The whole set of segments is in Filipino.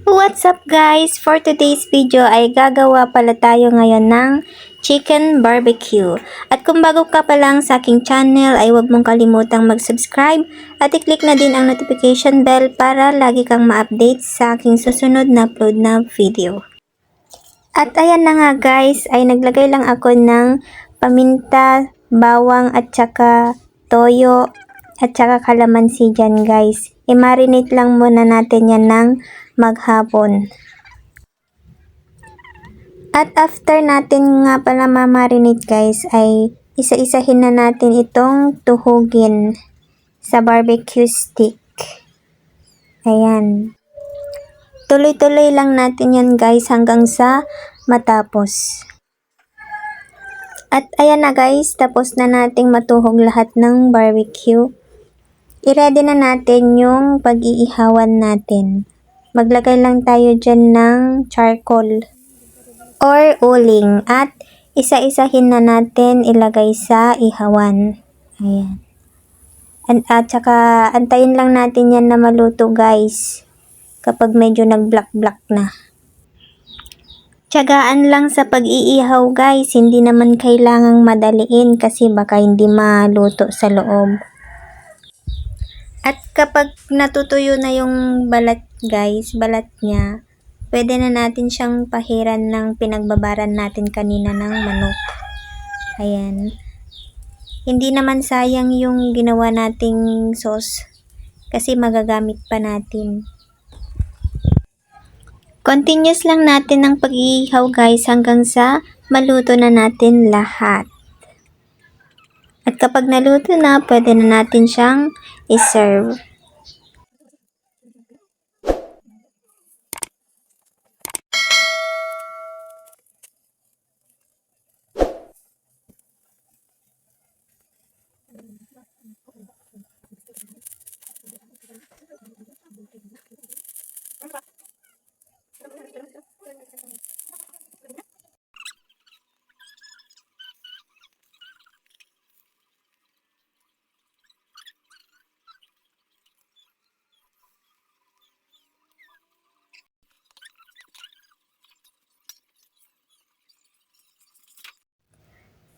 What's up guys? For today's video ay gagawa pala tayo ngayon ng chicken barbecue. At kung bago ka pa lang sa aking channel ay huwag mong kalimutang mag-subscribe at i-click na din ang notification bell para lagi kang ma-update sa aking susunod na upload na video. At ayan na nga guys, ay naglagay lang ako ng paminta, bawang at saka toyo at saka kalamansi dyan guys. I-marinate lang muna natin yan ng maghapon. At after natin nga pala ma-marinate guys ay isa-isahin na natin itong tuhugin sa barbecue stick. Ayan. Tuloy-tuloy lang natin yan guys hanggang sa matapos. At ayan na guys, tapos na nating matuhog lahat ng barbecue. I-ready na natin yung pag-iihawan natin. Maglagay lang tayo dyan ng charcoal or uling at isa-isahin na natin ilagay sa ihawan. Ayan. At saka antayin lang natin yan na maluto guys kapag medyo nag-black na. Tiyagaan lang sa pag-iihaw guys, hindi naman kailangang madaliin kasi baka hindi maluto sa loob. At kapag natutuyo na yung balat guys, balat niya, pwede na natin siyang pahiran ng pinagbabaran natin kanina ng manok. Ayan. Hindi naman sayang yung ginawa nating sauce kasi magagamit pa natin. Continuous lang natin ang pag-iihaw guys hanggang sa maluto na natin lahat. At kapag naluto na, pwede na natin siyang i-serve.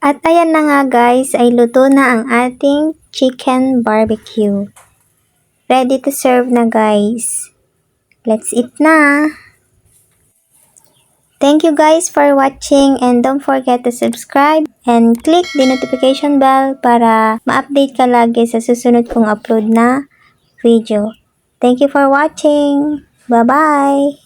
At ayan na nga guys, ay luto na ang ating chicken barbecue. Ready to serve na guys. Let's eat na! Thank you guys for watching and don't forget to subscribe and click the notification bell para ma-update ka lagi sa susunod kong upload na video. Thank you for watching! Bye-bye!